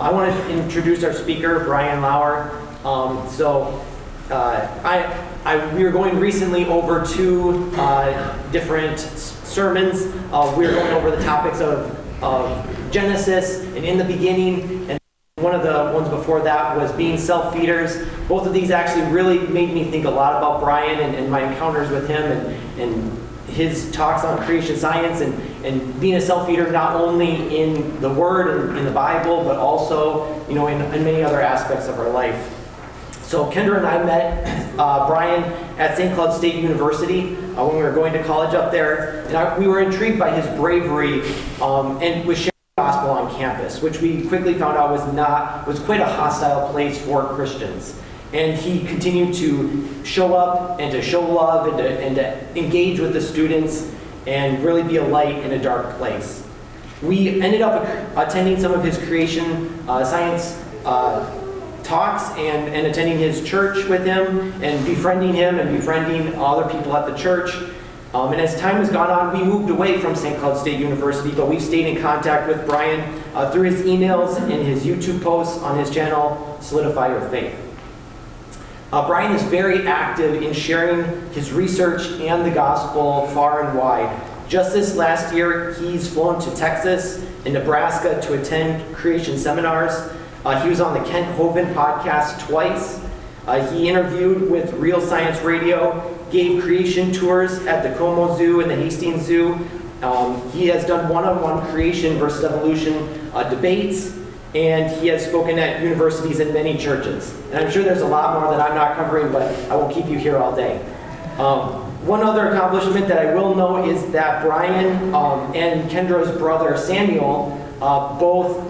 I want to introduce our speaker, Brian Lauer. We were going recently over two different sermons. We were going over the topics of Genesis and in the beginning, and one of the ones before that was being self-feeders. Both of these actually really made me think a lot about Brian and my encounters with him and his talks on creation science and being a self-feeder, not only in the Word and in the Bible, but also in many other aspects of our life. So Kendra and I met Brian at St. Cloud State University when we were going to college up there, and we were intrigued by his bravery and was sharing the gospel on campus, which we quickly found out was quite a hostile place for Christians. And he continued to show up and to show love and to engage with the students and really be a light in a dark place. We ended up attending some of his creation science talks and attending his church with him and befriending him and befriending other people at the church. And as time has gone on, we moved away from St. Cloud State University, but we've stayed in contact with Brian through his emails and his YouTube posts on his channel, Solidify Your Faith. Brian is very active in sharing his research and the gospel far and wide. Just this last year, he's flown to Texas and Nebraska to attend creation seminars. He was on the Kent Hovind podcast twice. He interviewed with Real Science Radio, gave creation tours at the Como Zoo and the Hastings Zoo. He has done one-on-one creation versus evolution debates, and he has spoken at universities and many churches. And I'm sure there's a lot more that I'm not covering, but I won't keep you here all day. One other accomplishment that I will note is that Brian and Kendra's brother Samuel both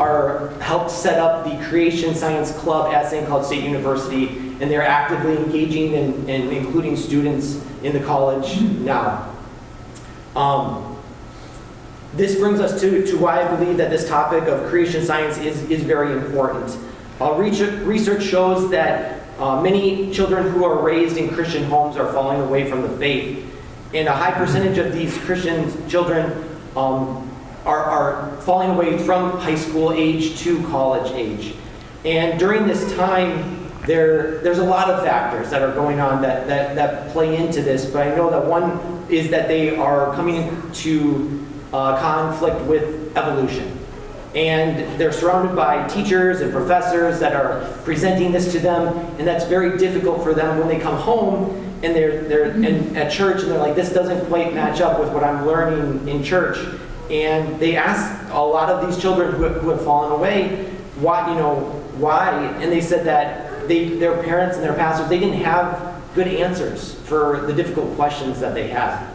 helped set up the Creation Science Club at St. Cloud State University, and they're actively engaging and including students in the college now. This brings us to why I believe that this topic of creation science is very important. Research shows that many children who are raised in Christian homes are falling away from the faith, and a high percentage of these Christian children are falling away from high school age to college age. And during this time, there's a lot of factors that are going on that play into this, but I know that one is that they are coming into conflict with evolution. And they're surrounded by teachers and professors that are presenting this to them, and that's very difficult for them when they come home and they're at church and they're like, this doesn't quite match up with what I'm learning in church. And they ask a lot of these children who have fallen away, why? And they said that their parents and their pastors, they didn't have good answers for the difficult questions that they had.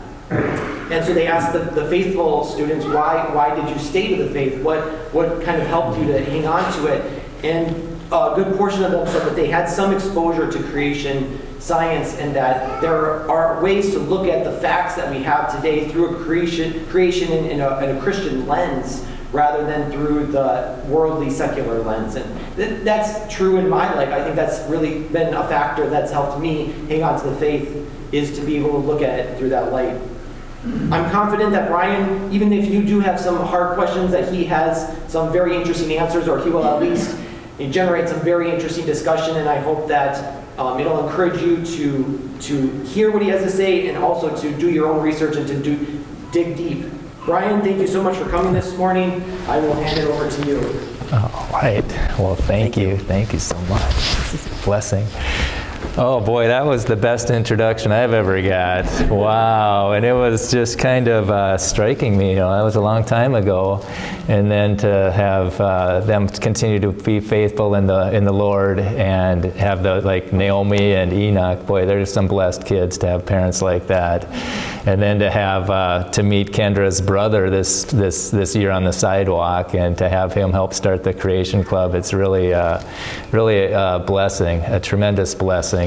And so they asked the faithful students, why did you stay to the faith? What kind of helped you to hang on to it? And a good portion of them said that they had some exposure to creation science and that there are ways to look at the facts that we have today through a creation in a Christian lens rather than through the worldly secular lens. And that's true in my life. I think that's really been a factor that's helped me hang on to the faith, is to be able to look at it through that light. I'm confident that Brian, even if you do have some hard questions, that he has some very interesting answers, or he will at least generate some very interesting discussion, and I hope that it'll encourage you to hear what he has to say and also to do your own research and to dig deep. Brian, thank you so much for coming this morning. I will hand it over to you. All right. Well, thank you. Thank you so much. This is a blessing. Oh boy, that was the best introduction I've ever got. Wow, and it was just kind of striking me. That was a long time ago, and then to have them continue to be faithful in the Lord and have like Naomi and Enoch. Boy, there's some blessed kids to have parents like that, and then to have to meet Kendra's brother this year on the sidewalk, and to have him help start the Creation Club. It's really a blessing, a tremendous blessing.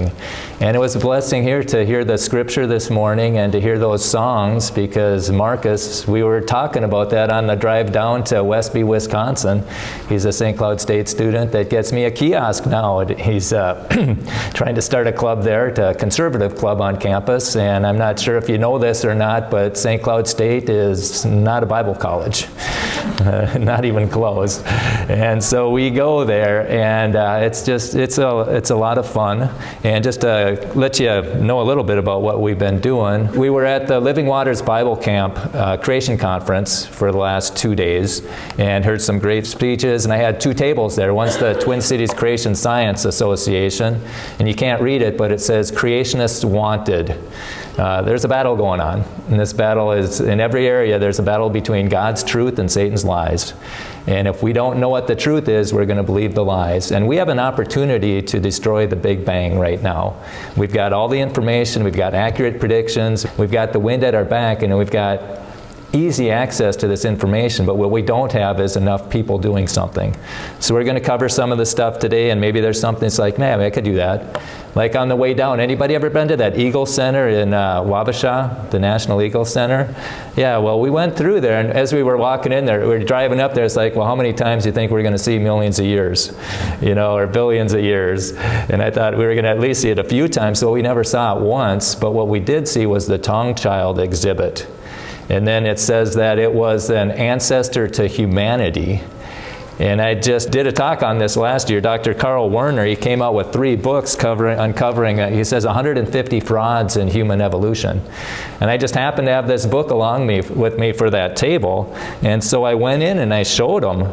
And it was a blessing here to hear the scripture this morning and to hear those songs, because Marcus, we were talking about that on the drive down to Westby, Wisconsin. He's a St. Cloud State student that gets me a kiosk now. He's trying to start a club there, a conservative club on campus, and I'm not sure if you know this or not, but St. Cloud State is not a Bible college. not even close. And so we go there, and it's a lot of fun. And just to let you know a little bit about what we've been doing, we were at the Living Waters Bible Camp Creation Conference for the last 2 days, and heard some great speeches. And I had 2 tables there. One's the Twin Cities Creation Science Association, and you can't read it, but it says "Creationists Wanted." There's a battle going on, and this battle is in every area. There's a battle between God's truth and Satan's lies. And if we don't know what the truth is, we're going to believe the lies. And we have an opportunity to destroy the Big Bang right now. We've got all the information, we've got accurate predictions, we've got the wind at our back, and we've got easy access to this information, but what we don't have is enough people doing something. So we're going to cover some of the stuff today, and maybe there's something that's like, man, I could do that. Like on the way down, anybody ever been to that Eagle Center in Wabasha, the National Eagle Center? Yeah, well, we went through there, and as we were walking in there, we were driving up there, it's like, well, how many times do you think we're going to see millions of years? You know, or billions of years? And I thought we were going to at least see it a few times, so we never saw it once, but what we did see was the Tongue Child exhibit. And then it says that it was an ancestor to humanity. And I just did a talk on this last year. Dr. Carl Werner, he came out with 3 books uncovering, he says, 150 frauds in human evolution. And I just happened to have this book with me for that table. And so I went in and I showed him,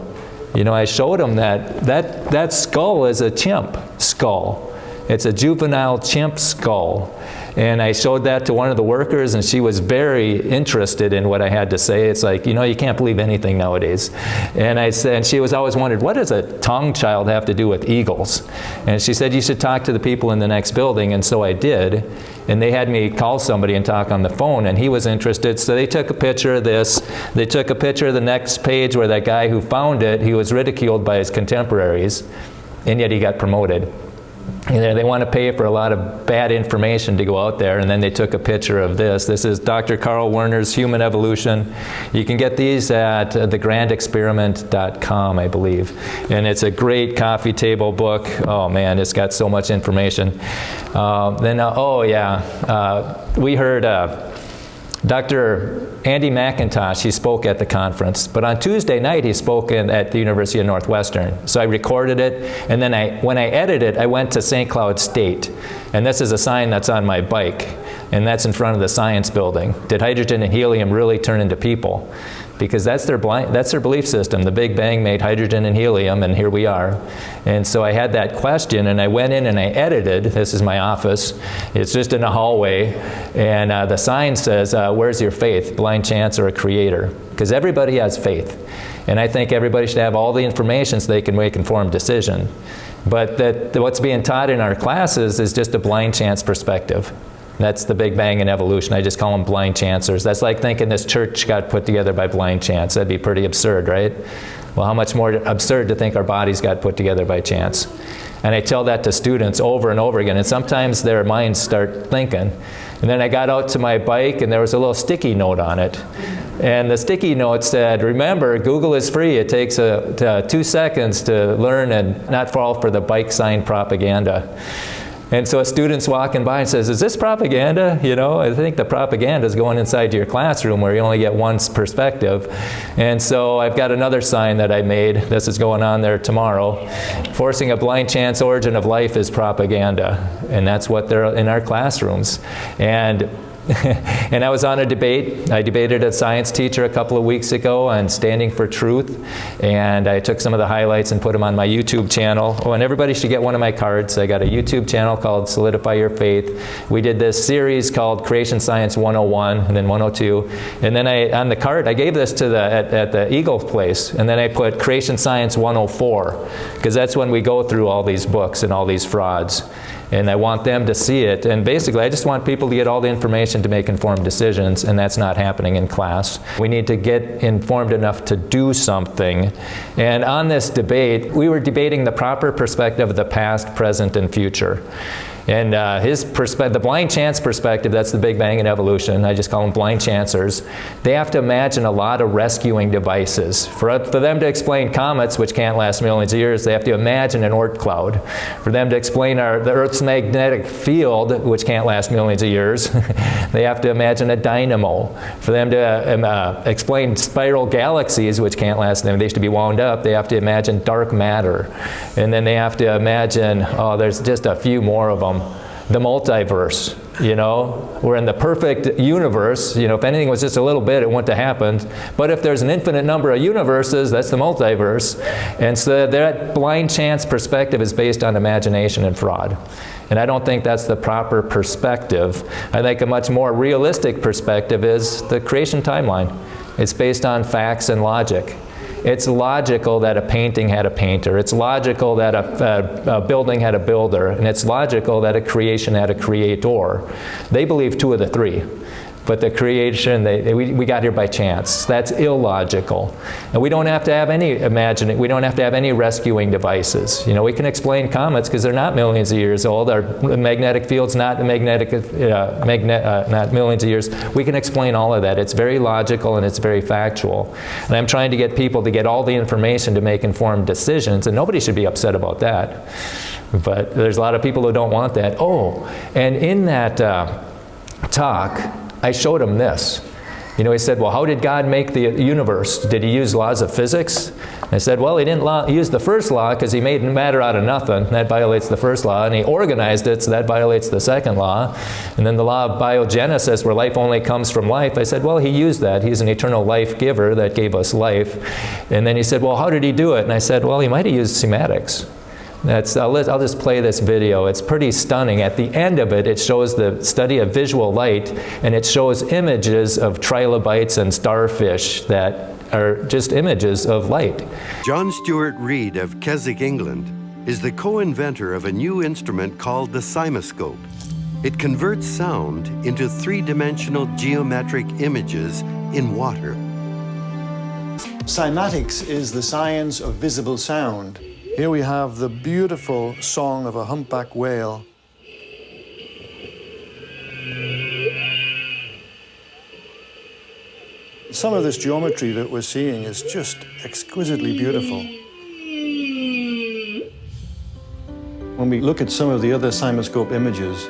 that skull is a chimp skull. It's a juvenile chimp skull. And I showed that to one of the workers, and she was very interested in what I had to say. It's like, you can't believe anything nowadays. And I said, and she was always wondered, what does a tongue child have to do with eagles? And she said, you should talk to the people in the next building. And so I did. And they had me call somebody and talk on the phone, and he was interested. So they took a picture of this. They took a picture of the next page where that guy who found it, he was ridiculed by his contemporaries, and yet he got promoted. They want to pay for a lot of bad information to go out there, and then they took a picture of this. This is Dr. Carl Werner's Human Evolution. You can get these at thegrandexperiment.com, I believe. And it's a great coffee table book. Oh man, it's got so much information. We heard Dr. Andy McIntosh, he spoke at the conference, but on Tuesday night he spoke at the University of Northwestern. So I recorded it, and then when I edited it, I went to St. Cloud State. And this is a sign that's on my bike, and that's in front of the science building. Did hydrogen and helium really turn into people? Because that's their belief system. The Big Bang made hydrogen and helium, and here we are. And so I had that question, and I went in and I edited. This is my office. It's just in a hallway. And the sign says, where's your faith, blind chance or a creator? Because everybody has faith. And I think everybody should have all the information so they can make informed decision. But what's being taught in our classes is just a blind chance perspective. That's the Big Bang and evolution. I just call them blind chancers. That's like thinking this church got put together by blind chance. That'd be pretty absurd, right? Well, how much more absurd to think our bodies got put together by chance? And I tell that to students over and over again, and sometimes their minds start thinking. And then I got out to my bike, and there was a little sticky note on it. And the sticky note said, remember, Google is free. It takes 2 seconds to learn and not fall for the bike sign propaganda. And so a student's walking by and says, is this propaganda? I think the propaganda is going inside your classroom where you only get one perspective. And so I've got another sign that I made. This is going on there tomorrow. Forcing a blind chance origin of life is propaganda. And that's what they're in our classrooms. And I was on a debate. I debated a science teacher a couple of weeks ago on standing for truth, and I took some of the highlights and put them on my YouTube channel. Oh, and everybody should get one of my cards. I got a YouTube channel called Solidify Your Faith. We did this series called Creation Science 101 and then 102. And then on the card, I gave this to at the Eagle place, and then I put Creation Science 104, because that's when we go through all these books and all these frauds. And I want them to see it. And basically, I just want people to get all the information to make informed decisions, and that's not happening in class. We need to get informed enough to do something. And on this debate, we were debating the proper perspective of the past, present, and future. And his perspective, the blind chance perspective, that's the Big Bang and evolution. I just call them blind chancers. They have to imagine a lot of rescuing devices. For them to explain comets, which can't last millions of years, they have to imagine an Oort cloud. For them to explain the Earth's magnetic field, which can't last millions of years, they have to imagine a dynamo. For them to explain spiral galaxies, which can't last, they used to be wound up, they have to imagine dark matter. And then they have to imagine, there's just a few more of them. The multiverse, we're in the perfect universe. If anything was just a little bit, it wouldn't have happened. But if there's an infinite number of universes, that's the multiverse. And so that blind chance perspective is based on imagination and fraud. And I don't think that's the proper perspective. I think a much more realistic perspective is the creation timeline. It's based on facts and logic. It's logical that a painting had a painter. It's logical that a building had a builder. And it's logical that a creation had a creator. They believe two of the three. But the creation, we got here by chance. That's illogical. And we don't have to have any we don't have to have any rescuing devices. We can explain comets because they're not millions of years old. Our magnetic field's not not millions of years. We can explain all of that. It's very logical and it's very factual. And I'm trying to get people to get all the information to make informed decisions, and nobody should be upset about that. But there's a lot of people who don't want that. And in that talk, I showed him this. He said, well, how did God make the universe? Did he use laws of physics? And I said, well, he didn't use the first law because he made matter out of nothing. That violates the first law. And he organized it, so that violates the second law. And then the law of biogenesis, where life only comes from life. I said, well, he used that. He's an eternal life giver that gave us life. And then he said, well, how did he do it? And I said, well, he might have used sematics. I'll just play this video. It's pretty stunning. At the end of it, it shows the study of visual light, and it shows images of trilobites and starfish that are just images of light. John Stuart Reid of Keswick, England, is the co-inventor of a new instrument called the cymoscope. It converts sound into three-dimensional geometric images in water. Cymatics is the science of visible sound. Here we have the beautiful song of a humpback whale. Some of this geometry that we're seeing is just exquisitely beautiful. When we look at some of the other cymoscope images,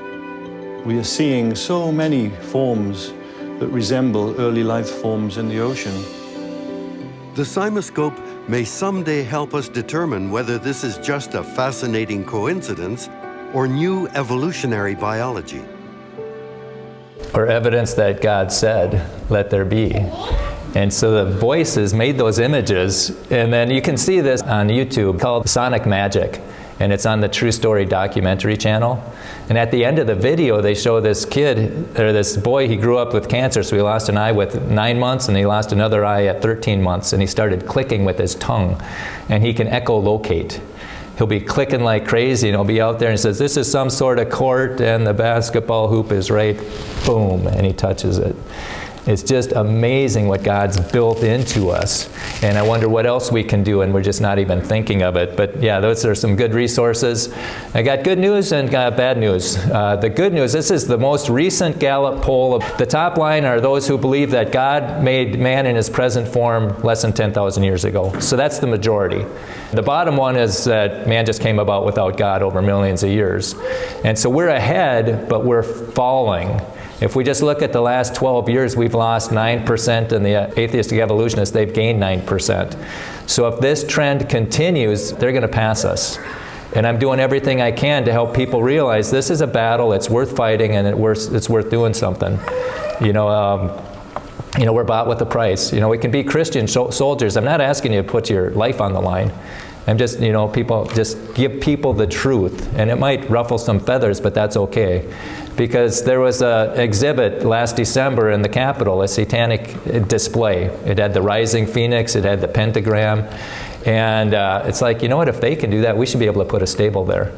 we are seeing so many forms that resemble early life forms in the ocean. The cymoscope may someday help us determine whether this is just a fascinating coincidence or new evolutionary biology. Or evidence that God said, let there be. And so the voices made those images, and then you can see this on YouTube called Sonic Magic, and it's on the True Story documentary channel. And at the end of the video, they show this kid, or this boy, he grew up with cancer, so he lost an eye with 9 months, and he lost another eye at 13 months, and he started clicking with his tongue, and he can echolocate. He'll be clicking like crazy, and he'll be out there and he says, this is some sort of court, and the basketball hoop is right, boom, and he touches it. It's just amazing what God's built into us. And I wonder what else we can do, and we're just not even thinking of it. But yeah, those are some good resources. I got good news and got bad news. The good news, this is the most recent Gallup poll. The top line are those who believe that God made man in his present form less than 10,000 years ago. So that's the majority. The bottom one is that man just came about without God over millions of years. And so we're ahead, but we're falling. If we just look at the last 12 years, we've lost 9%, and the atheistic evolutionists, they've gained 9%. So if this trend continues, they're going to pass us. And I'm doing everything I can to help people realize this is a battle, it's worth fighting, and it's worth doing something. We're bought with a price. We can be Christian soldiers. I'm not asking you to put your life on the line. I'm just, just give people the truth. And it might ruffle some feathers, but that's okay. Because there was an exhibit last December in the Capitol, a satanic display. It had the rising phoenix, it had the pentagram. And it's like, you know what, if they can do that, we should be able to put a stable there.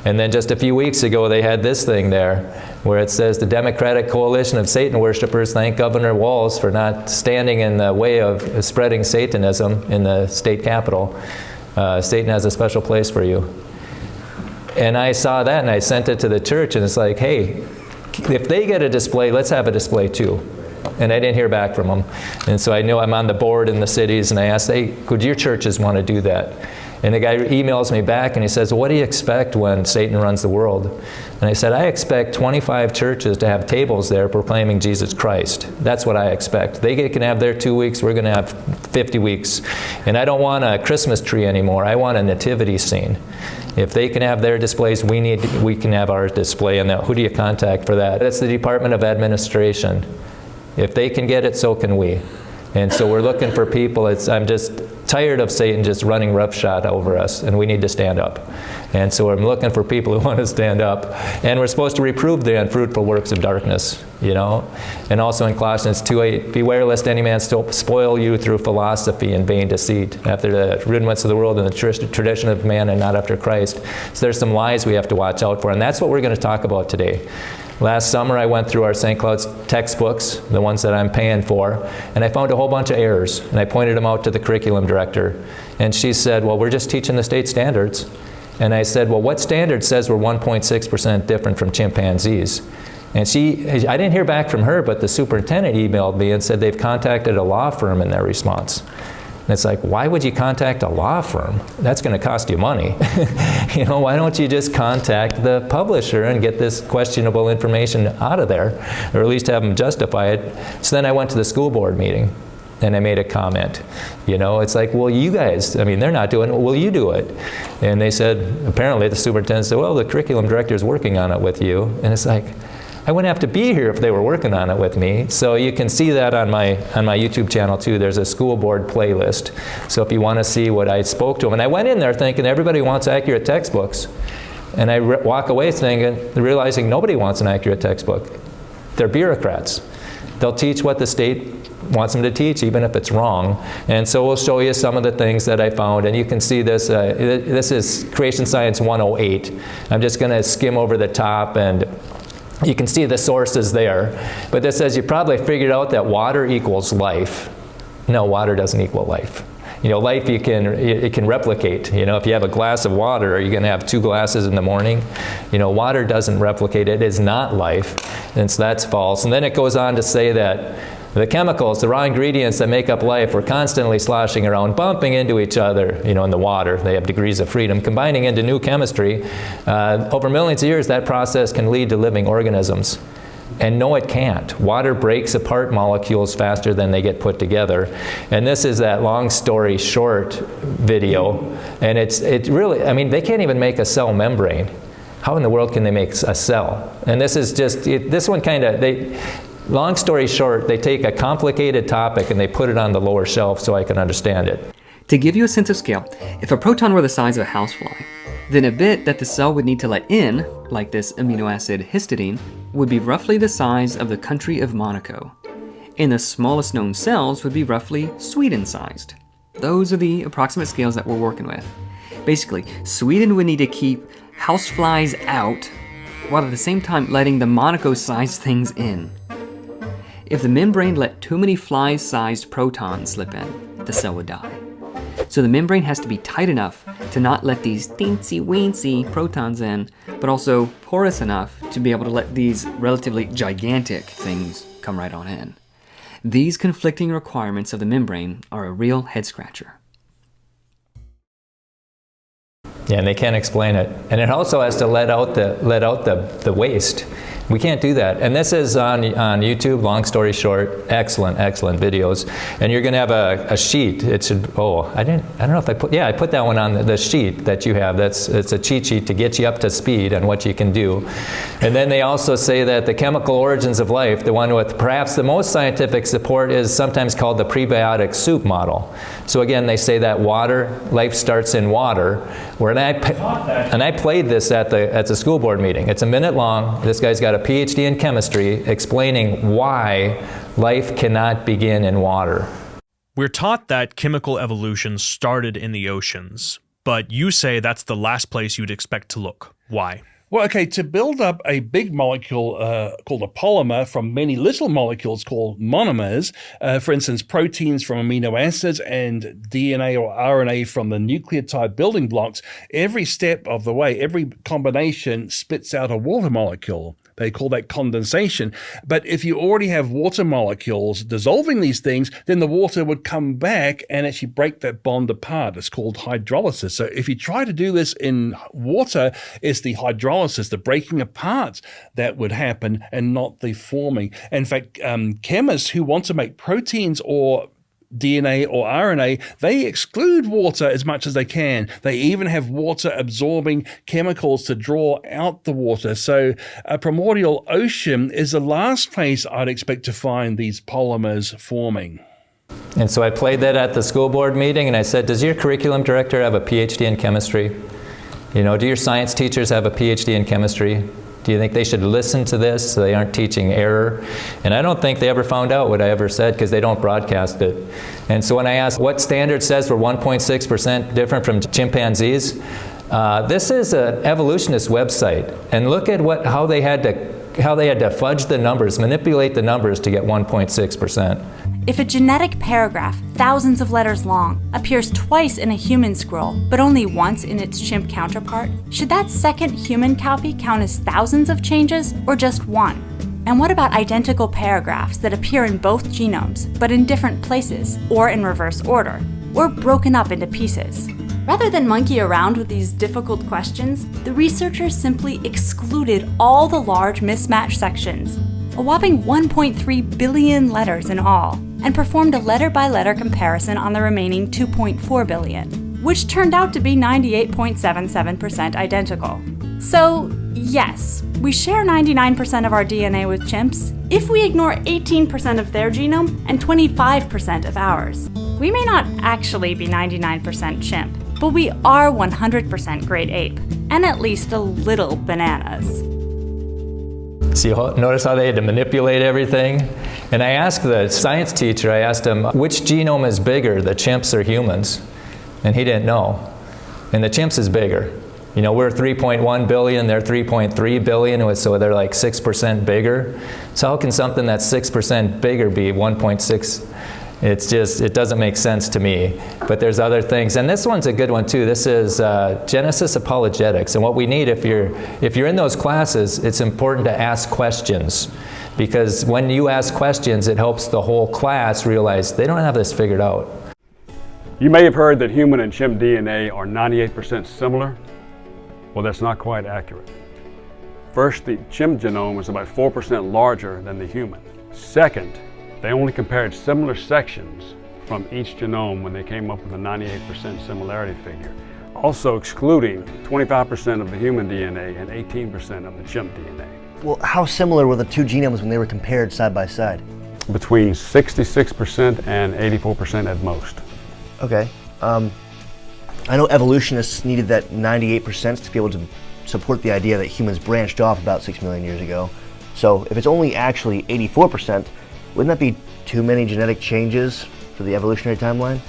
And then just a few weeks ago, they had this thing there, where it says, the Democratic Coalition of Satan Worshippers thank Governor Walz for not standing in the way of spreading Satanism in the state capitol. Satan has a special place for you. And I saw that and I sent it to the church, and it's like, hey, if they get a display, let's have a display too. And I didn't hear back from them. And so I knew I'm on the board in the cities, and I asked, hey, could your churches want to do that? And the guy emails me back and he says, what do you expect when Satan runs the world? And I said, I expect 25 churches to have tables there proclaiming Jesus Christ. That's what I expect. They can have their 2 weeks, we're going to have 50 weeks. And I don't want a Christmas tree anymore. I want a nativity scene. If they can have their displays, we can have our display. And who do you contact for that? That's the Department of Administration. If they can get it, so can we. And so we're looking for people. I'm just tired of Satan just running roughshod over us, and we need to stand up. And so I'm looking for people who want to stand up. And we're supposed to reprove the unfruitful works of darkness, you know. And also in Colossians 2:8, beware lest any man spoil you through philosophy and vain deceit, after the rudiments of the world and the tradition of man and not after Christ. So there's some lies we have to watch out for, and that's what we're going to talk about today. Last summer, I went through our St. Cloud's textbooks, the ones that I'm paying for, and I found a whole bunch of errors, and I pointed them out to the curriculum director. And she said, well, we're just teaching the state standards. And I said, well, what standard says we're 1.6% different from chimpanzees? And I didn't hear back from her, but the superintendent emailed me and said they've contacted a law firm in their response. And it's like, why would you contact a law firm? That's going to cost you money. You know, why don't you just contact the publisher and get this questionable information out of there, or at least have them justify it? So then I went to the school board meeting, and I made a comment. You know, it's like, well, you guys, I mean, they're not doing it, will you do it? And they said, apparently the superintendent said, well, the curriculum director is working on it with you. And it's like, I wouldn't have to be here if they were working on it with me. So you can see that on my YouTube channel too. There's a school board playlist. So if you want to see what I spoke to them. And I went in there thinking everybody wants accurate textbooks. And I walk away realizing nobody wants an accurate textbook. They're bureaucrats. They'll teach what the state wants them to teach, even if it's wrong. And so we'll show you some of the things that I found. And you can see this. This is Creation Science 108. I'm just going to skim over the top, and you can see the sources there. But this says you probably figured out that water equals life. No, water doesn't equal life. You know, life it can replicate. You know, if you have a glass of water, are you going to have 2 glasses in the morning? You know, water doesn't replicate. It is not life. And so that's false. And then it goes on to say that the chemicals, the raw ingredients that make up life, are constantly sloshing around, bumping into each other, you know, in the water. They have degrees of freedom, combining into new chemistry. Over millions of years, that process can lead to living organisms. And no, it can't. Water breaks apart molecules faster than they get put together. And this is that long story short video. And it really, I mean, they can't even make a cell membrane. How in the world can they make a cell? And this is just, this one kind of, long story short, they take a complicated topic and they put it on the lower shelf so I can understand it. To give you a sense of scale, if a proton were the size of a housefly, then a bit that the cell would need to let in, like this amino acid histidine, would be roughly the size of the country of Monaco. And the smallest known cells would be roughly Sweden-sized. Those are the approximate scales that we're working with. Basically, Sweden would need to keep houseflies out, while at the same time letting the Monaco-sized things in. If the membrane let too many fly-sized protons slip in, the cell would die. So the membrane has to be tight enough to not let these teensy-weensy protons in, but also porous enough to be able to let these relatively gigantic things come right on in. These conflicting requirements of the membrane are a real head-scratcher. Yeah, and they can't explain it. And it also has to let out the waste. We can't do that. And this is on YouTube, long story short, excellent videos. And you're going to have a sheet. It should, I don't know if I put that one on the sheet that you have. It's a cheat sheet to get you up to speed on what you can do. And then they also say that the chemical origins of life, the one with perhaps the most scientific support, is sometimes called the prebiotic soup model. So again, they say that life starts in water. And I played this at the school board meeting. It's a minute long. This guy's got a PhD in chemistry explaining why life cannot begin in water. We're taught that chemical evolution started in the oceans, but you say that's the last place you'd expect to look. Why? Well, okay, to build up a big molecule called a polymer from many little molecules called monomers, for instance, proteins from amino acids and DNA or RNA from the nucleotide building blocks, every step of the way, every combination spits out a water molecule. They call that condensation. But if you already have water molecules dissolving these things, then the water would come back and actually break that bond apart. It's called hydrolysis. So if you try to do this in water, it's the hydrolysis, the breaking apart that would happen and not the forming. In fact, chemists who want to make proteins or DNA or RNA, they exclude water as much as they can. They even have water absorbing chemicals to draw out the water. So a primordial ocean is the last place I'd expect to find these polymers forming. And so I played that at the school board meeting, and I said, does your curriculum director have a PhD in chemistry? You know, do your science teachers have a PhD in chemistry? Do you think they should listen to this so they aren't teaching error? And I don't think they ever found out what I ever said because they don't broadcast it. And so when I asked what standard says we're 1.6% different from chimpanzees, this is an evolutionist website. And look at how they had to fudge the numbers, manipulate the numbers to get 1.6%. If a genetic paragraph, thousands of letters long, appears twice in a human scroll, but only once in its chimp counterpart, should that second human copy count as thousands of changes, or just one? And what about identical paragraphs that appear in both genomes, but in different places, or in reverse order, or broken up into pieces? Rather than monkey around with these difficult questions, the researchers simply excluded all the large mismatched sections, a whopping 1.3 billion letters in all, and performed a letter-by-letter comparison on the remaining 2.4 billion, which turned out to be 98.77% identical. So, yes, we share 99% of our DNA with chimps if we ignore 18% of their genome and 25% of ours. We may not actually be 99% chimp, but we are 100% great ape, and at least a little bananas. So you notice how they had to manipulate everything? And I asked the science teacher, I asked him, which genome is bigger, the chimps or humans? And he didn't know. And the chimps is bigger. You know, we're 3.1 billion, they're 3.3 billion, so they're like 6% bigger. So how can something that's 6% bigger be 1.6? It doesn't make sense to me. But there's other things. And this one's a good one too. This is Genesis apologetics. And what we need, if you're in those classes, it's important to ask questions. Because when you ask questions, it helps the whole class realize they don't have this figured out. You may have heard that human and chimp DNA are 98% similar. Well, that's not quite accurate. First, the chimp genome is about 4% larger than the human. Second, they only compared similar sections from each genome when they came up with a 98% similarity figure, also excluding 25% of the human DNA and 18% of the chimp DNA. Well, how similar were the two genomes when they were compared side by side? Between 66% and 84% at most. Okay. I know evolutionists needed that 98% to be able to support the idea that humans branched off about 6 million years ago. So if it's only actually 84%, wouldn't that be too many genetic changes for the evolutionary timeline?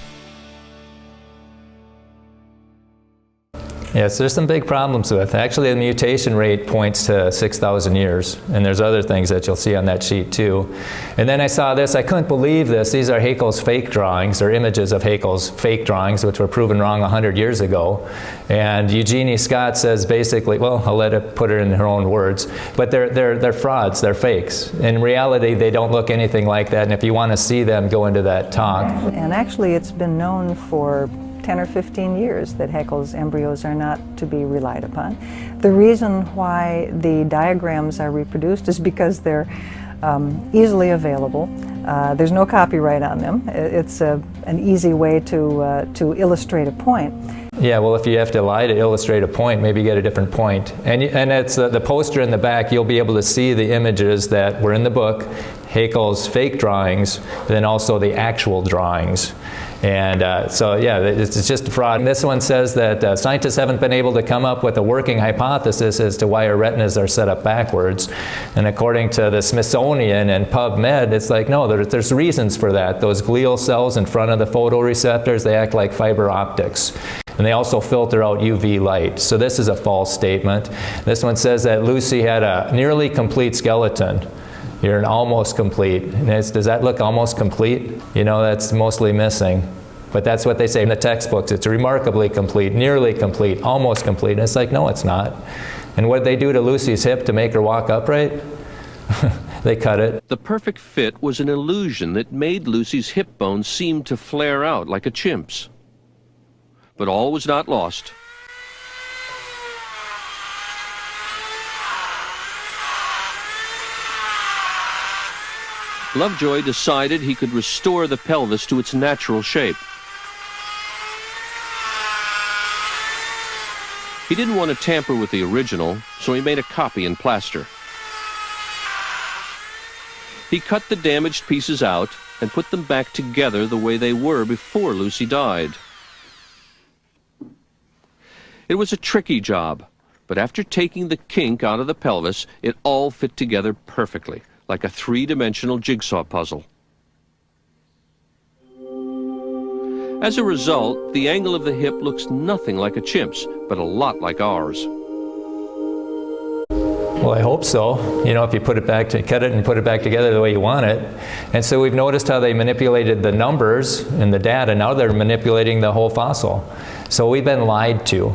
Yes, there's some big problems with it. Actually, the mutation rate points to 6,000 years, and there's other things that you'll see on that sheet too. And then I saw this, I couldn't believe this. These are Haeckel's fake drawings, or images of Haeckel's fake drawings, which were proven wrong 100 years ago. And Eugenie Scott says basically, well, I'll let it put it in her own words, but they're frauds, they're fakes. In reality, they don't look anything like that, and if you want to see them, go into that talk. And actually, it's been known for 10 or 15 years that Haeckel's embryos are not to be relied upon. The reason why the diagrams are reproduced is because they're easily available. There's no copyright on them. It's an easy way to illustrate a point. Yeah, well, if you have to lie to illustrate a point, maybe get a different point. And it's the poster in the back, you'll be able to see the images that were in the book, Haeckel's fake drawings, then also the actual drawings. And so, yeah, it's just a fraud. And this one says that scientists haven't been able to come up with a working hypothesis as to why our retinas are set up backwards. And according to the Smithsonian and PubMed, it's like, no, there's reasons for that. Those glial cells in front of the photoreceptors, they act like fiber optics. And they also filter out UV light. So this is a false statement. This one says that Lucy had a nearly complete skeleton. You're an almost complete. And does that look almost complete? You know, that's mostly missing. But that's what they say in the textbooks. It's remarkably complete, nearly complete, almost complete. And it's like, no, it's not. And what did they do to Lucy's hip to make her walk upright? They cut it. The perfect fit was an illusion that made Lucy's hip bones seem to flare out like a chimp's. But all was not lost. Lovejoy decided he could restore the pelvis to its natural shape. He didn't want to tamper with the original, so he made a copy in plaster. He cut the damaged pieces out and put them back together the way they were before Lucy died. It was a tricky job, but after taking the kink out of the pelvis, it all fit together perfectly, like a three-dimensional jigsaw puzzle. As a result, the angle of the hip looks nothing like a chimp's, but a lot like ours. Well, I hope so. You know, if you put it back to cut it and put it back together the way you want it. And so we've noticed how they manipulated the numbers and the data. Now they're manipulating the whole fossil. So we've been lied to.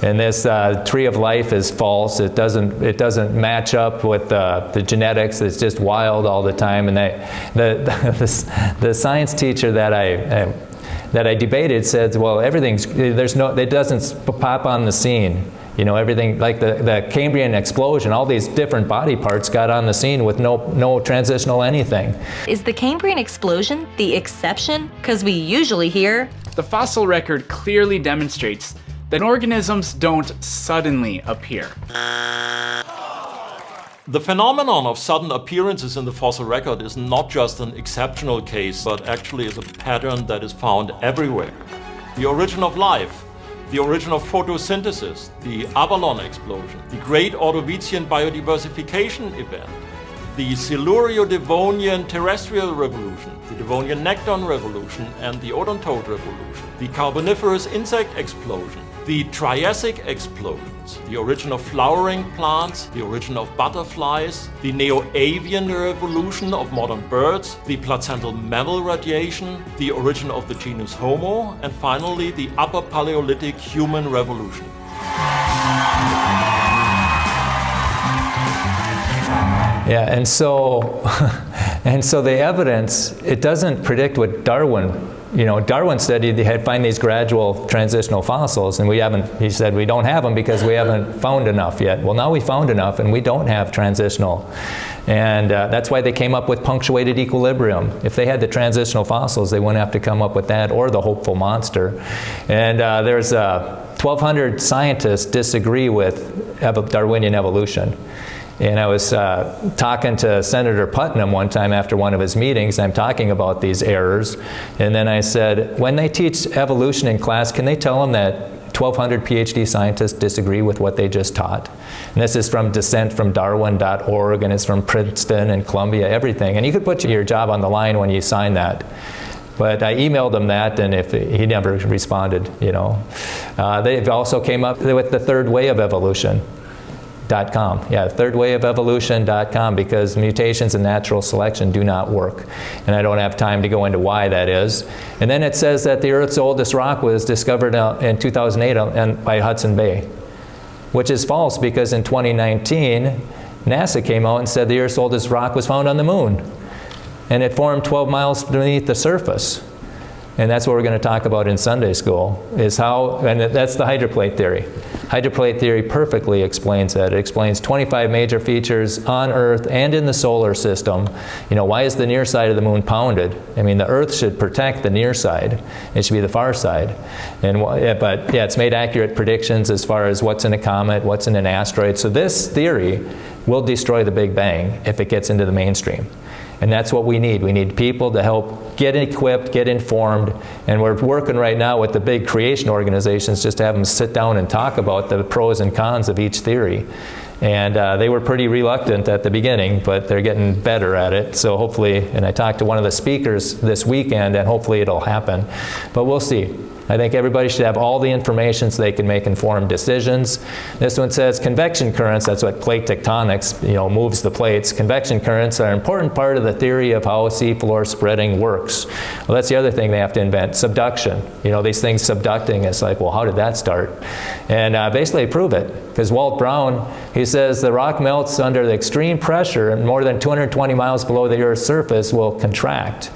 And this tree of life is false. It doesn't match up with the genetics. It's just wild all the time. And the science teacher that I debated said, well, it doesn't pop on the scene. You know, everything like the Cambrian explosion, all these different body parts got on the scene with no transitional anything. Is the Cambrian explosion the exception? Because we usually hear the fossil record clearly demonstrates that organisms don't suddenly appear. The phenomenon of sudden appearances in the fossil record is not just an exceptional case, but actually is a pattern that is found everywhere. The origin of life, the origin of photosynthesis, the Avalon explosion, the Great Ordovician biodiversification event, the Silurio-Devonian terrestrial revolution, the Devonian nekton revolution, and the odontode revolution, the Carboniferous insect explosion, the Triassic explosions, the origin of flowering plants, the origin of butterflies, the Neo-Avian revolution of modern birds, the placental mammal radiation, the origin of the genus Homo, and finally the Upper Paleolithic human revolution. Yeah, and so the evidence, it doesn't predict what Darwin. You know, Darwin said he had find these gradual transitional fossils, and he said we don't have them because we haven't found enough yet. Well, now we found enough, and we don't have transitional. And that's why they came up with punctuated equilibrium. If they had the transitional fossils, they wouldn't have to come up with that or the hopeful monster. And there's 1,200 scientists disagree with Darwinian evolution. And I was talking to Senator Putnam one time after one of his meetings. I'm talking about these errors. And then I said, when they teach evolution in class, can they tell them that 1,200 PhD scientists disagree with what they just taught? And this is from dissentfromdarwin.org, and it's from Princeton and Columbia, everything. And you could put your job on the line when you sign that. But I emailed him that, and he never responded, you know. They also came up with the third way of evolution. .com. Yeah, thirdwayofevolution.com, because mutations and natural selection do not work. And I don't have time to go into why that is. And then it says that the Earth's oldest rock was discovered in 2008 by Hudson Bay, which is false because in 2019, NASA came out and said the Earth's oldest rock was found on the moon. And it formed 12 miles beneath the surface. And that's what we're going to talk about in Sunday school, is how, and that's the hydroplate theory. Hydroplate theory perfectly explains that. It explains 25 major features on Earth and in the solar system. You know, why is the near side of the moon pounded? I mean, the Earth should protect the near side. It should be the far side. But yeah, it's made accurate predictions as far as what's in a comet, what's in an asteroid. So this theory will destroy the Big Bang if it gets into the mainstream. And that's what we need. We need people to help get equipped, get informed, and we're working right now with the big creation organizations just to have them sit down and talk about the pros and cons of each theory. And they were pretty reluctant at the beginning, but they're getting better at it. So hopefully, and I talked to one of the speakers this weekend, and hopefully it'll happen. But we'll see. I think everybody should have all the information so they can make informed decisions. This one says convection currents, that's what plate tectonics, moves the plates. Convection currents are an important part of the theory of how seafloor spreading works. Well, that's the other thing they have to invent, subduction. These things subducting, it's like, well, how did that start? And basically prove it, because Walt Brown, he says the rock melts under the extreme pressure and more than 220 miles below the Earth's surface will contract.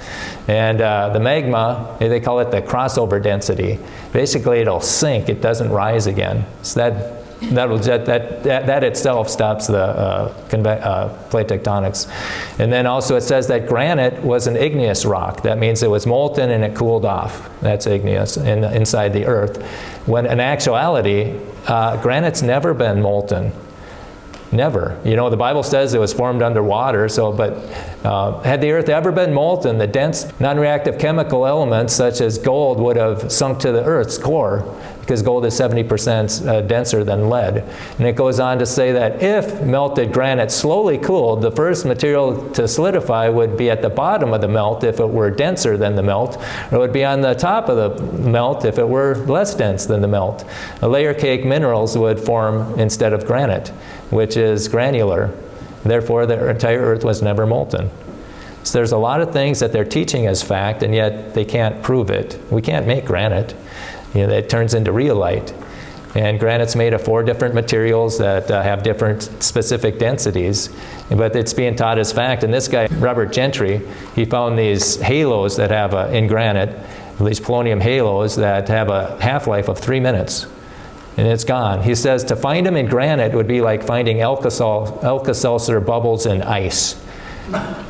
And the magma, they call it the crossover density. Basically, it'll sink. It doesn't rise again. So that itself stops the plate tectonics. And then also it says that granite was an igneous rock. That means it was molten and it cooled off. That's igneous inside the Earth. When in actuality, granite's never been molten. Never. The Bible says it was formed underwater, but had the Earth ever been molten, the dense non-reactive chemical elements such as gold would have sunk to the Earth's core, because gold is 70% denser than lead. And it goes on to say that if melted granite slowly cooled, the first material to solidify would be at the bottom of the melt if it were denser than the melt, or it would be on the top of the melt if it were less dense than the melt. Layer cake minerals would form instead of granite, which is granular. Therefore, the entire Earth was never molten. So there's a lot of things that they're teaching as fact, and yet they can't prove it. We can't make granite. It turns into rhyolite. And granite's made of 4 different materials that have different specific densities, but it's being taught as fact. And this guy, Robert Gentry, he found these halos that have, in granite, these polonium halos that have a half-life of 3 minutes. And it's gone. He says to find them in granite would be like finding Alka-Seltzer bubbles in ice.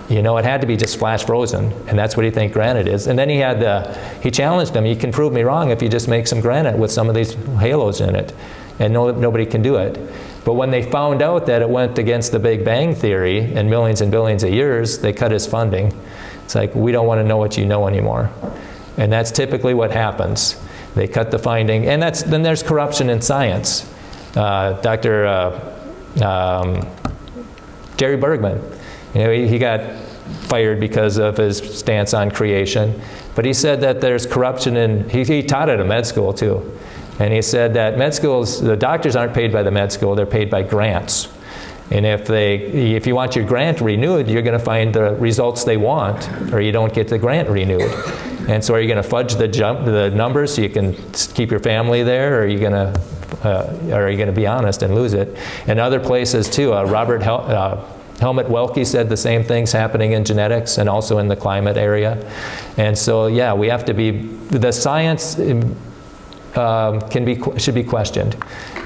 It had to be just flash frozen, and that's what he think granite is. And then he challenged him. You can prove me wrong if you just make some granite with some of these halos in it, and nobody can do it. But when they found out that it went against the Big Bang Theory and billions of years, they cut his funding. It's like, we don't want to know what you know anymore. And that's typically what happens. They cut the finding, and then there's corruption in science. Dr. Jerry Bergman, he got fired because of his stance on creation, but he said that there's corruption he taught at a med school too, and he said that med schools, the doctors aren't paid by the med school, they're paid by grants. And if you want your grant renewed, you're going to find the results they want, or you don't get the grant renewed. And so are you going to fudge the numbers so you can keep your family there, or are you going to be honest and lose it? And other places too. Robert Helmut Welke said the same thing's happening in genetics and also in the climate area. And so yeah, we have to be, the science should be questioned,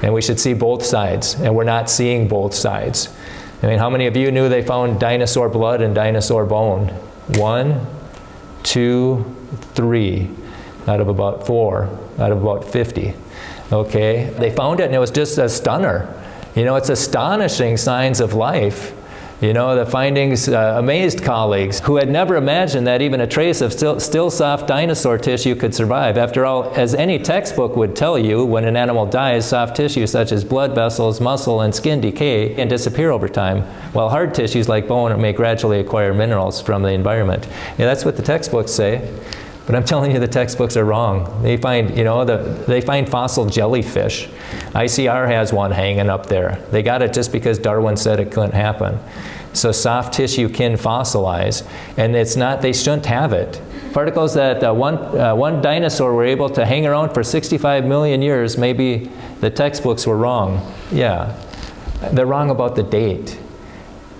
and we should see both sides, and we're not seeing both sides. I mean, how many of you knew they found dinosaur blood and dinosaur bone? 1, 2, 3 out of about 4 out of about 50. Okay, they found it, and it was just a stunner. It's astonishing signs of life. The findings amazed colleagues who had never imagined that even a trace of still soft dinosaur tissue could survive. After all, as any textbook would tell you, when an animal dies, soft tissue such as blood vessels, muscle, and skin decay and disappear over time, while hard tissues like bone may gradually acquire minerals from the environment. That's what the textbooks say. But I'm telling you, the textbooks are wrong. They find, they find fossil jellyfish. ICR has one hanging up there. They got it just because Darwin said it couldn't happen. So soft tissue can fossilize, and they shouldn't have it. Particles that one dinosaur were able to hang around for 65 million years, maybe the textbooks were wrong. Yeah, they're wrong about the date.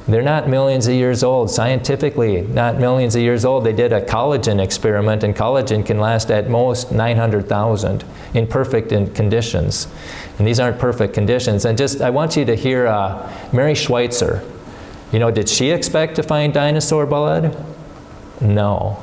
They're not millions of years old. Scientifically, not millions of years old. They did a collagen experiment, and collagen can last at most 900,000 in perfect conditions. And these aren't perfect conditions. And I want you to hear Mary Schweitzer. Did she expect to find dinosaur blood? No.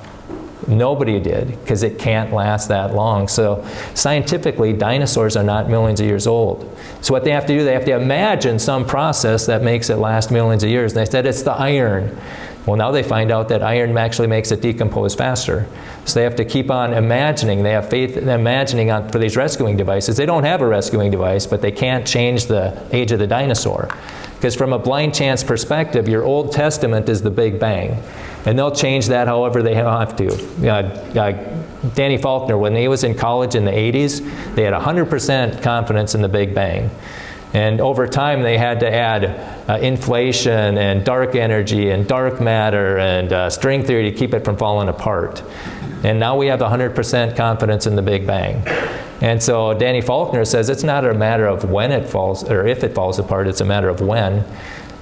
Nobody did, because it can't last that long. So scientifically, dinosaurs are not millions of years old. So what they have to do, they have to imagine some process that makes it last millions of years. And they said it's the iron. Well, now they find out that iron actually makes it decompose faster. So they have to keep on imagining. They have faith in imagining for these rescuing devices. They don't have a rescuing device, but they can't change the age of the dinosaur. Because from a blind chance perspective, your Old Testament is the Big Bang. And they'll change that however they have to. Danny Faulkner, when he was in college in the 80s, they had 100% confidence in the Big Bang. And over time, they had to add inflation and dark energy and dark matter and string theory to keep it from falling apart. And now we have 100% confidence in the Big Bang. And so Danny Faulkner says it's not a matter of when it falls or if it falls apart, it's a matter of when.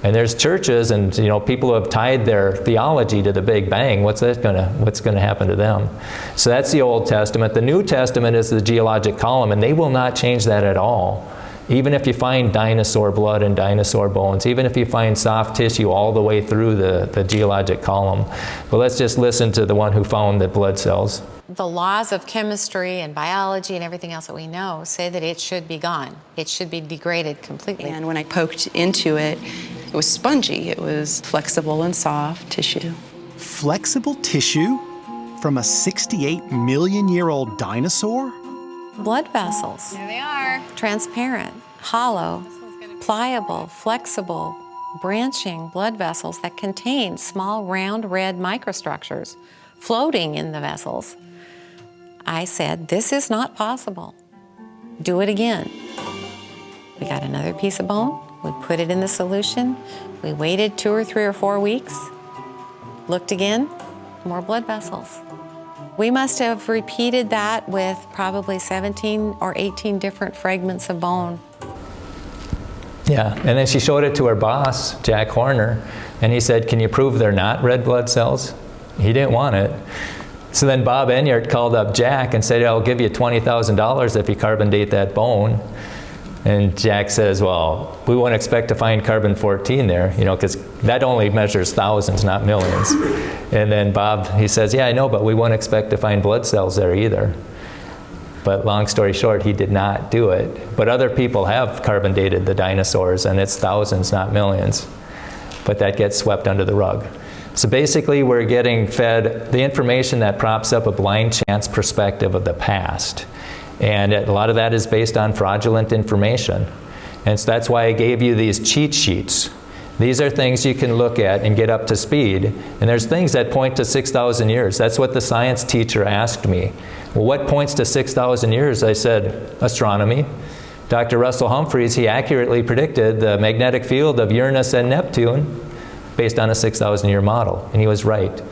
And there's churches and people who have tied their theology to the Big Bang. What's gonna happen to them? So that's the Old Testament. The New Testament is the geologic column, and they will not change that at all. Even if you find dinosaur blood and dinosaur bones, even if you find soft tissue all the way through the geologic column. But let's just listen to the one who found the blood cells. The laws of chemistry and biology and everything else that we know say that it should be gone. It should be degraded completely. And when I poked into it, it was spongy. It was flexible and soft tissue. Flexible tissue from a 68 million year old dinosaur? Blood vessels. There they are. Transparent, hollow, pliable, flexible, branching blood vessels that contain small, round, red microstructures floating in the vessels. I said, this is not possible. Do it again. We got another piece of bone. We put it in the solution. We waited 2 or 3 or 4 weeks. Looked again, more blood vessels. We must have repeated that with probably 17 or 18 different fragments of bone. Yeah, and then she showed it to her boss, Jack Horner, and he said, can you prove they're not red blood cells? He didn't want it. So then Bob Enyart called up Jack and said, I'll give you $20,000 if you carbon date that bone. And Jack says, well, we won't expect to find carbon-14 there, because that only measures thousands, not millions. And then Bob, he says, yeah, I know, but we won't expect to find blood cells there either. But long story short, he did not do it. But other people have carbon dated the dinosaurs, and it's thousands, not millions. But that gets swept under the rug. So basically, we're getting fed the information that props up a blind chance perspective of the past. And a lot of that is based on fraudulent information. And so that's why I gave you these cheat sheets. These are things you can look at and get up to speed. And there's things that point to 6,000 years. That's what the science teacher asked me. Well, what points to 6,000 years? I said, astronomy. Dr. Russell Humphreys, he accurately predicted the magnetic field of Uranus and Neptune based on a 6,000-year model, and he was right.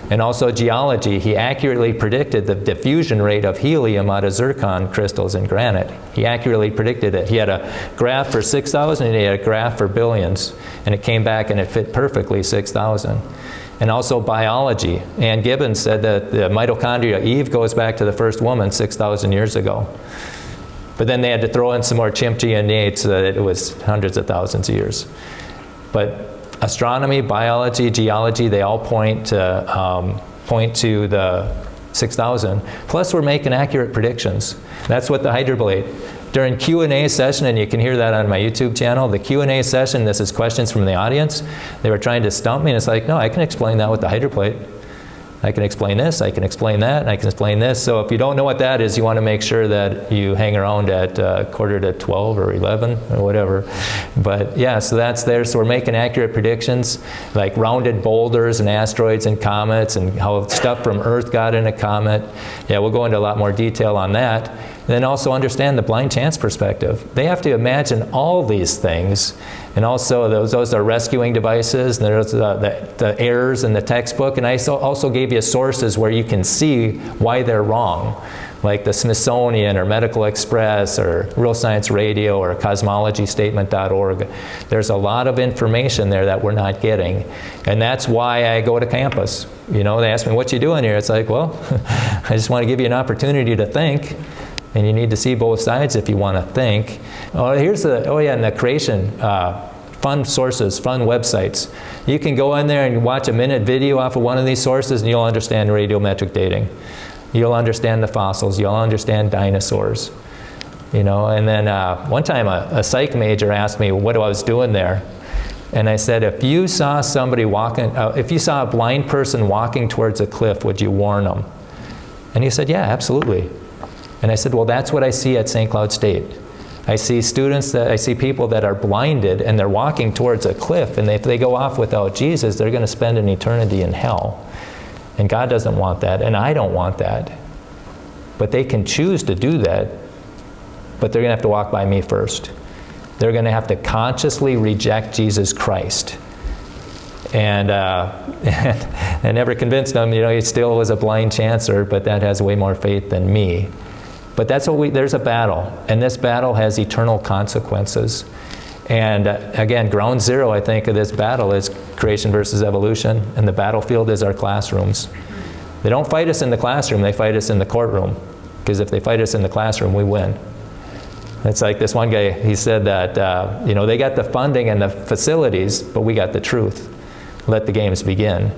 And also geology, he accurately predicted the diffusion rate of helium out of zircon crystals in granite. He accurately predicted it. He had a graph for 6,000 and he had a graph for billions, and it came back and it fit perfectly 6,000. And also biology. Ann Gibbons said that the mitochondria, Eve goes back to the first woman 6,000 years ago. But then they had to throw in some more chimp DNA so that it was hundreds of thousands of years. But astronomy, biology, geology, they all point to the 6,000. Plus, we're making accurate predictions. That's what the hydroblade. During Q&A session, and you can hear that on my YouTube channel, the Q&A session, this is questions from the audience. They were trying to stump me, and it's like, no, I can explain that with the hydroplate. I can explain this, I can explain that, and I can explain this. So if you don't know what that is, you want to make sure that you hang around at quarter to 12 or 11 or whatever. But yeah, so that's there. So we're making accurate predictions, like rounded boulders and asteroids and comets and how stuff from Earth got in a comet. Yeah, we'll go into a lot more detail on that. And then also understand the blind chance perspective. They have to imagine all these things. And also those are rescuing devices, and there's the errors in the textbook. And I also gave you sources where you can see why they're wrong, like the Smithsonian or Medical Express or Real Science Radio or cosmologystatement.org. There's a lot of information there that we're not getting. And that's why I go to campus. They ask me, what you doing here? It's like, well, I just want to give you an opportunity to think. And you need to see both sides if you want to think. And the creation, fun sources, fun websites. You can go in there and watch a minute video off of one of these sources and you'll understand radiometric dating. You'll understand the fossils, you'll understand dinosaurs. And then one time a psych major asked me what I was doing there. And I said, if you saw somebody if you saw a blind person walking towards a cliff, would you warn them? And he said, yeah, absolutely. And I said, well, that's what I see at St. Cloud State. I see people that are blinded and they're walking towards a cliff, and if they go off without Jesus, they're going to spend an eternity in hell. And God doesn't want that, and I don't want that. But they can choose to do that, but they're going to have to walk by me first. They're going to have to consciously reject Jesus Christ. And I never convinced them, he still was a blind chancer, but that has way more faith than me. But that's what there's a battle, and this battle has eternal consequences. And again, ground zero, I think, of this battle is creation versus evolution, and the battlefield is our classrooms. They don't fight us in the classroom, they fight us in the courtroom. Because if they fight us in the classroom, we win. It's like this one guy, he said that, they got the funding and the facilities, but we got the truth. Let the games begin.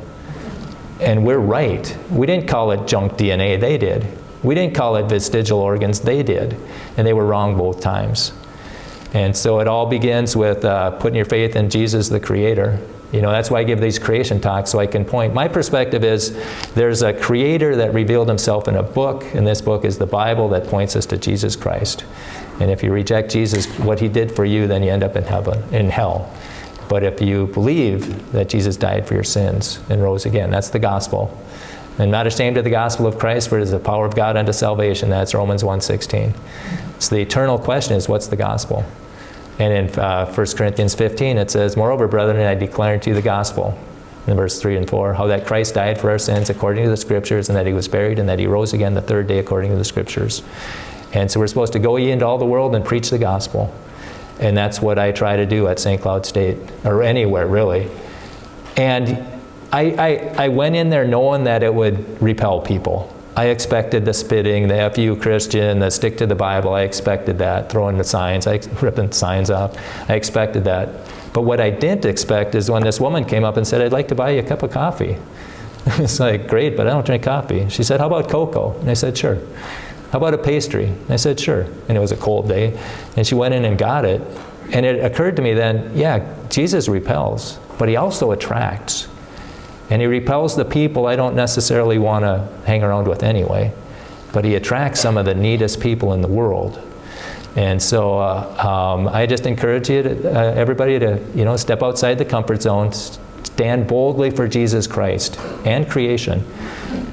And we're right. We didn't call it junk DNA, they did. We didn't call it vestigial organs, they did. And they were wrong both times. And so it all begins with putting your faith in Jesus, the Creator. That's why I give these creation talks, so I can point. My perspective is there's a Creator that revealed himself in a book, and this book is the Bible that points us to Jesus Christ. And if you reject Jesus, what he did for you, then you end up in hell. But if you believe that Jesus died for your sins and rose again, that's the gospel. I'm not ashamed of the gospel of Christ, for it is the power of God unto salvation. That's Romans 1:16. So the eternal question is, what's the gospel? And in 1 Corinthians 15, it says, "Moreover, brethren, I declare unto you the gospel," in verse 3 and 4, "how that Christ died for our sins according to the Scriptures, and that he was buried, and that he rose again the third day according to the Scriptures." And so we're supposed to go ye into all the world and preach the gospel. And that's what I try to do at St. Cloud State, or anywhere really. And I went in there knowing that it would repel people. I expected the spitting, the F you Christian, the stick to the Bible. I expected that, throwing the signs, ripping signs off. I expected that. But what I didn't expect is when this woman came up and said, "I'd like to buy you a cup of coffee." It's like, great, but I don't drink coffee. She said, "How about cocoa?" And I said, "Sure." "How about a pastry?" And I said, "Sure." And it was a cold day. And she went in and got it. And it occurred to me then, yeah, Jesus repels, but he also attracts. And he repels the people I don't necessarily want to hang around with anyway. But he attracts some of the neatest people in the world. And so I just encourage you, everybody to step outside the comfort zone, stand boldly for Jesus Christ and creation.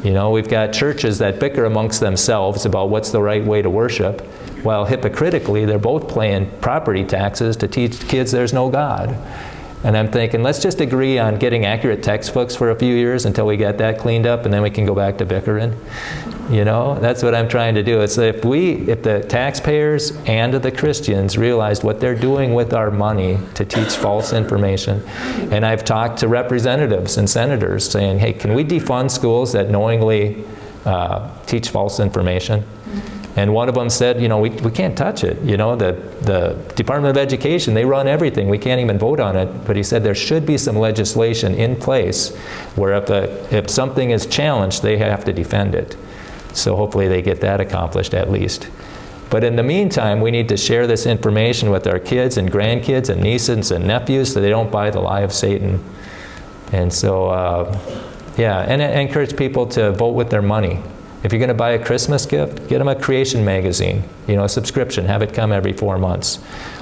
We've got churches that bicker amongst themselves about what's the right way to worship, while hypocritically they're both paying property taxes to teach kids there's no God. And I'm thinking, let's just agree on getting accurate textbooks for a few years until we get that cleaned up, and then we can go back to bickering. That's what I'm trying to do. It's if the taxpayers and the Christians realized what they're doing with our money to teach false information. And I've talked to representatives and senators saying, hey, can we defund schools that knowingly teach false information? And one of them said, we can't touch it. The Department of Education, they run everything. We can't even vote on it. But he said there should be some legislation in place where if something is challenged, they have to defend it. So hopefully they get that accomplished at least. But in the meantime, we need to share this information with our kids and grandkids and nieces and nephews so they don't buy the lie of Satan. And so, and I encourage people to vote with their money. If you're going to buy a Christmas gift, get them a creation magazine, a subscription, have it come every 4 months.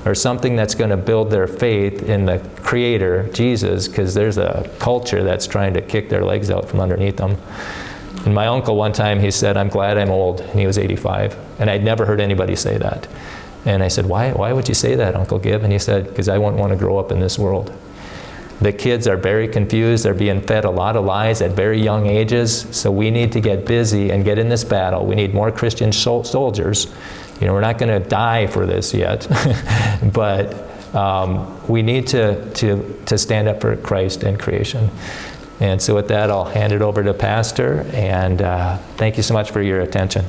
Or something that's going to build their faith in the Creator, Jesus, because there's a culture that's trying to kick their legs out from underneath them. And my uncle one time, he said, "I'm glad I'm old," and he was 85. And I'd never heard anybody say that. And I said, why would you say that, Uncle Gibb? And he said, because I wouldn't want to grow up in this world. The kids are very confused. They're being fed a lot of lies at very young ages. So we need to get busy and get in this battle. We need more Christian soldiers. We're not going to die for this yet. But we need to stand up for Christ and creation. And so with that, I'll hand it over to Pastor. And thank you so much for your attention.